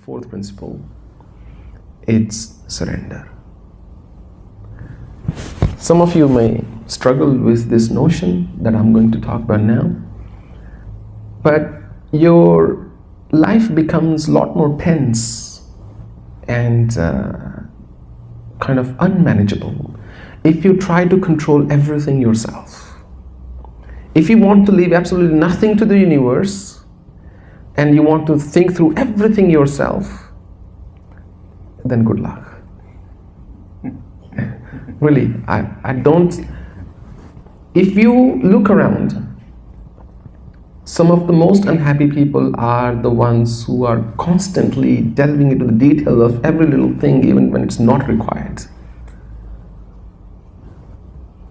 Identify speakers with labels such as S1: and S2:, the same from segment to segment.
S1: fourth principle, it's surrender. Some of you may struggle with this notion that I'm going to talk about now, but your life becomes a lot more tense and kind of unmanageable if you try to control everything yourself. If you want to leave absolutely nothing to the universe and you want to think through everything yourself, then good luck. Really, I don't. If you look around, some of the most unhappy people are the ones who are constantly delving into the detail of every little thing, even when it's not required.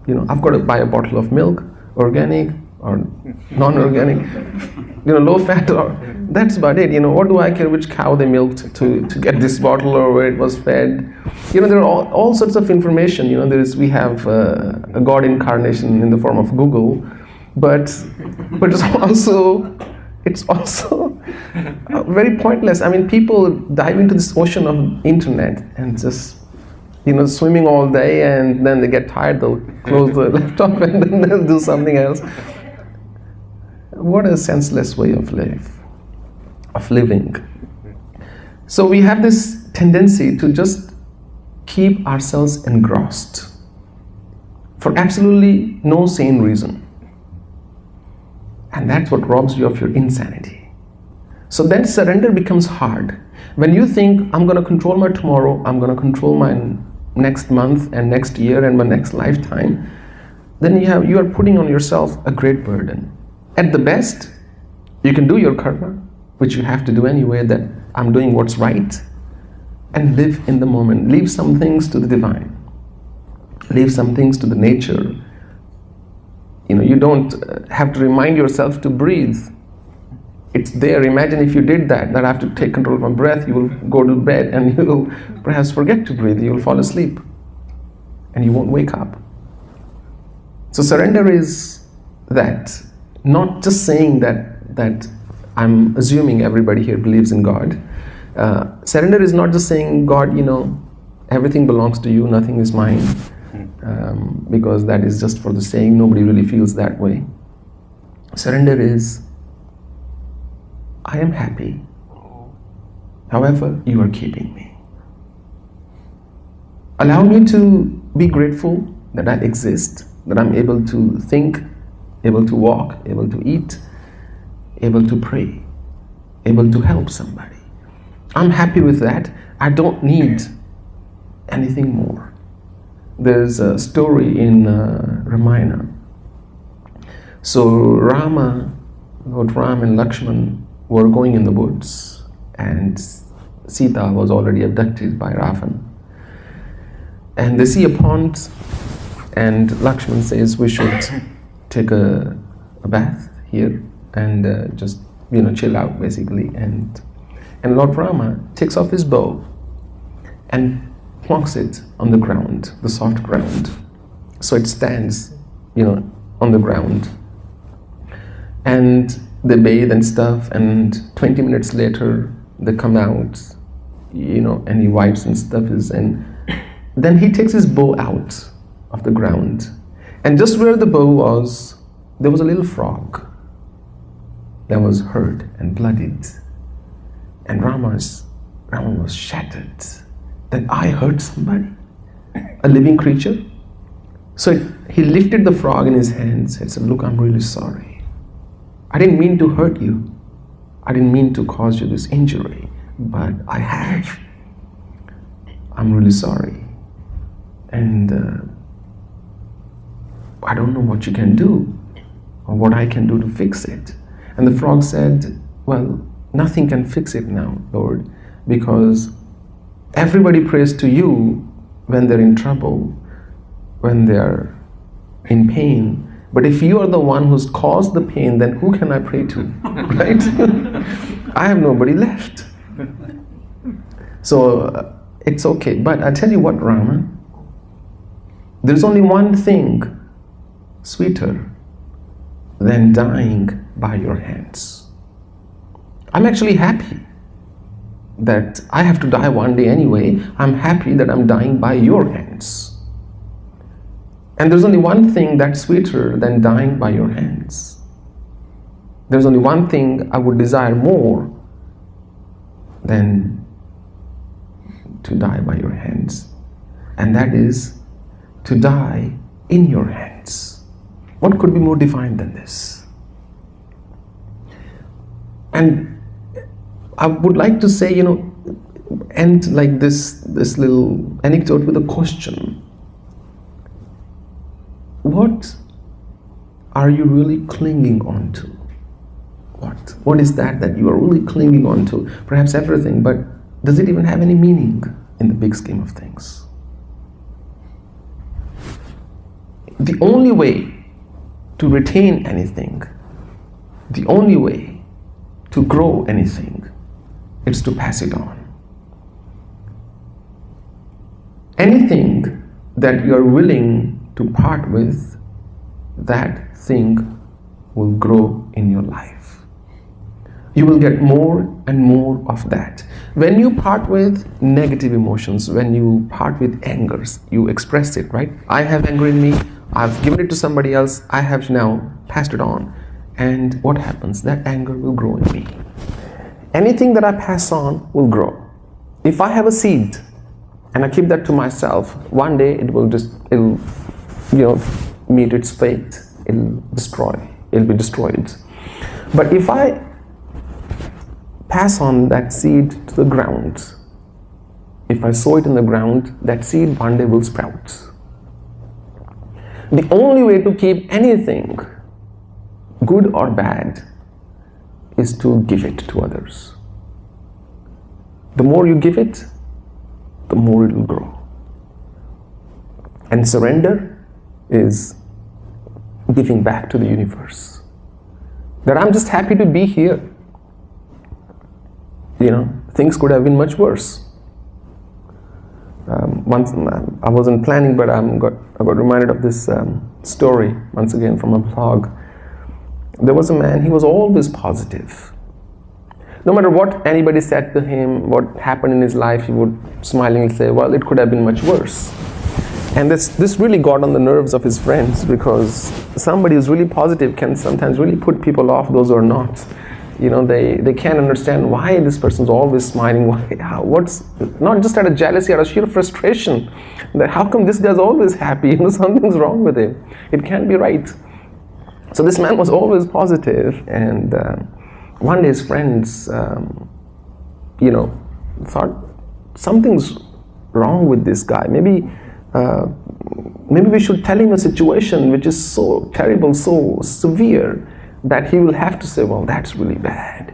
S1: You know, I've got to buy a bottle of milk, organic or non-organic, low fat, or that's about it. What do I care which cow they milked to get this bottle or where it was fed? There are all sorts of information. We have a God incarnation in the form of Google, but it's also very pointless. I mean, people dive into this ocean of internet and just swimming all day, and then they get tired, they'll close the laptop and then they'll do something else. What a senseless way of living. So we have this tendency to just keep ourselves engrossed for absolutely no sane reason. And that's what robs you of your insanity. So then surrender becomes hard. When you think, I'm going to control my tomorrow, I'm going to control my next month and next year and my next lifetime, then you are putting on yourself a great burden. At the best, you can do your karma, which you have to do anyway, that I'm doing what's right, and live in the moment. Leave some things to the divine. Leave some things to the nature. You don't have to remind yourself to breathe. It's there. Imagine if you did that I have to take control of my breath, you will go to bed and you will perhaps forget to breathe. You will fall asleep and you won't wake up. So surrender is that. Not just saying that I'm assuming everybody here believes in God. Surrender is not just saying, God, everything belongs to you, nothing is mine. Because that is just for the saying, nobody really feels that way. Surrender is, I am happy. However, you are keeping me. Allow me to be grateful that I exist, that I'm able to think, able to walk, able to eat, able to pray, able to help somebody. I'm happy with that. I don't need anything more. There's a story in Ramayana. So Lord Ram and Lakshman were going in the woods, and Sita was already abducted by Ravan. And they see a pond, and Lakshman says, we should take a bath here and just chill out basically. And Lord Rama takes off his bow and plonks it on the ground, the soft ground, so it stands on the ground. And they bathe and stuff, and 20 minutes later they come out, and he wipes and stuff and then he takes his bow out of the ground. And just where the bow was, there was a little frog that was hurt and bloodied. And Rama was shattered that I hurt somebody, a living creature. So he lifted the frog in his hands and said, look, I'm really sorry. I didn't mean to hurt you. I didn't mean to cause you this injury, but I have. I'm really sorry. And I don't know what you can do or what I can do to fix it. And the frog said, well, nothing can fix it now, Lord, because everybody prays to you when they're in trouble, when they're in pain. But if you are the one who's caused the pain, then who can I pray to, right? I have nobody left. So it's okay. But I tell you what, Rama, there's only one thing sweeter than dying by your hands. I'm actually happy that I have to die one day anyway. I'm happy that I'm dying by your hands. And there's only one thing that's sweeter than dying by your hands. There's only one thing I would desire more than to die by your hands, and that is to die in your hands. What could be more divine than this? And I would like to say, end like this little anecdote with a question. What are you really clinging on to? What is that you are really clinging on to? Perhaps everything, but does it even have any meaning in the big scheme of things? The only way to retain anything, the only way to grow anything, is to pass it on. Anything that you are willing to part with, that thing will grow in your life. You will get more and more of that. When you part with negative emotions, when you part with angers, you express it, right? I have anger in me, I've given it to somebody else, I have now passed it on. And what happens? That anger will grow in me. Anything that I pass on will grow. If I have a seed and I keep that to myself, one day it'll meet its fate. It'll be destroyed. But if I pass on that seed to the ground, if I sow it in the ground, that seed one day will sprout. The only way to keep anything, good or bad, is to give it to others. The more you give it, the more it will grow. And surrender is giving back to the universe. That I'm just happy to be here. Things could have been much worse. Once I wasn't planning, but I got reminded of this story once again from a blog. There was a man, he was always positive. No matter what anybody said to him, what happened in his life, he would smilingly say, well, it could have been much worse. And this really got on the nerves of his friends, because somebody who's really positive can sometimes really put people off, those who are not. They can't understand why this person's always smiling. What's not just out of jealousy, out of sheer frustration. That how come this guy's always happy? Something's wrong with him. It can't be right. So this man was always positive, and one day his friends, thought something's wrong with this guy. Maybe we should tell him a situation which is so terrible, so severe, that he will have to say, well, that's really bad.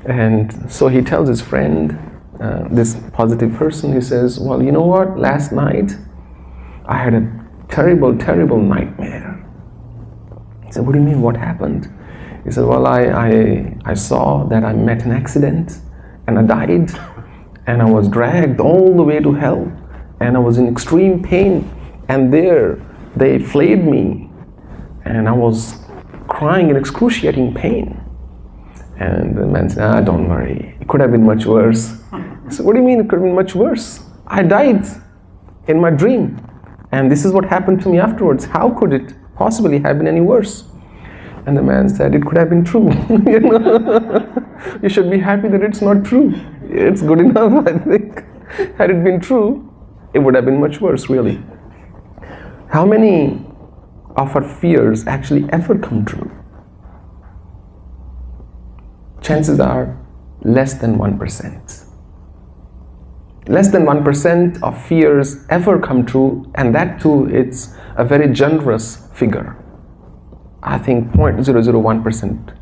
S1: And so he tells his friend, this positive person, he says, well, you know what, last night I had a terrible, terrible nightmare. He said, what do you mean, what happened? He said, well, I saw that I met an accident and I died, and I was dragged all the way to hell, and I was in extreme pain, and there they flayed me, and I was crying in excruciating pain. And the man said, don't worry, it could have been much worse. I said, what do you mean it could have been much worse? I died in my dream, and this is what happened to me afterwards. How could it possibly have been any worse? And the man said, it could have been true. You should be happy that it's not true. It's good enough, I think. Had it been true, it would have been much worse, really. How many of our fears actually ever come true? Chances are less than 1%. Less than 1% of fears ever come true, and that too, it's a very generous figure. I think 0.001%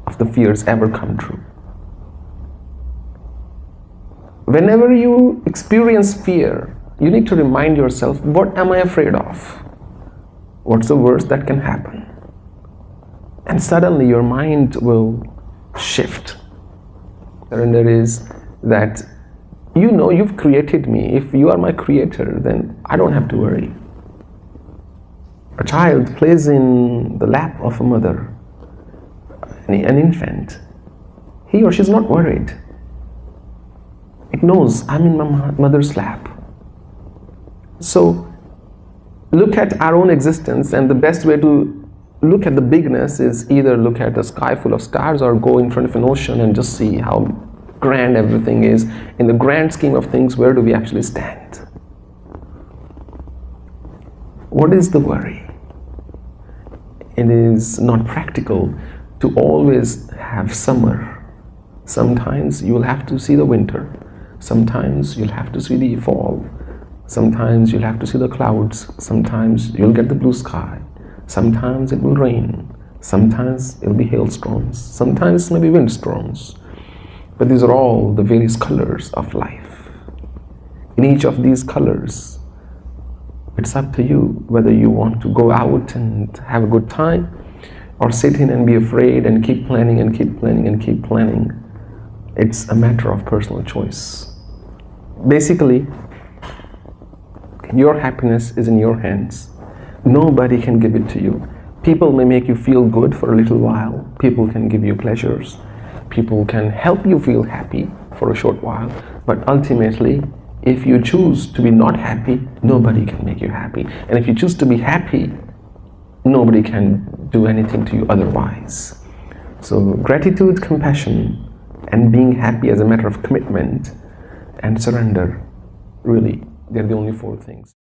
S1: of the fears ever come true. Whenever you experience fear, you need to remind yourself, what am I afraid of? What's the worst that can happen? And suddenly your mind will shift. Surrender is that you've created me. If you are my creator, then I don't have to worry. A child plays in the lap of a mother, an infant. He or she is not worried. It knows I'm in my mother's lap. So look at our own existence, and the best way to look at the bigness is either look at the sky full of stars or go in front of an ocean and just see how grand everything is. In the grand scheme of things, where do we actually stand? What is the worry? It is not practical to always have summer. Sometimes you will have to see the winter. Sometimes you'll have to see the fall. Sometimes you'll have to see the clouds. Sometimes you'll get the blue sky. Sometimes it will rain. Sometimes it'll be hailstorms. Sometimes maybe windstorms. But these are all the various colors of life. In each of these colors, it's up to you whether you want to go out and have a good time or sit in and be afraid and keep planning and keep planning and keep planning. It's a matter of personal choice. Basically, your happiness is in your hands. Nobody can give it to you. People may make you feel good for a little while. People can give you pleasures. People can help you feel happy for a short while. But ultimately, if you choose to be not happy, nobody can make you happy. And if you choose to be happy, nobody can do anything to you otherwise. So gratitude, compassion, and being happy as a matter of commitment and surrender, really, they're the only four things.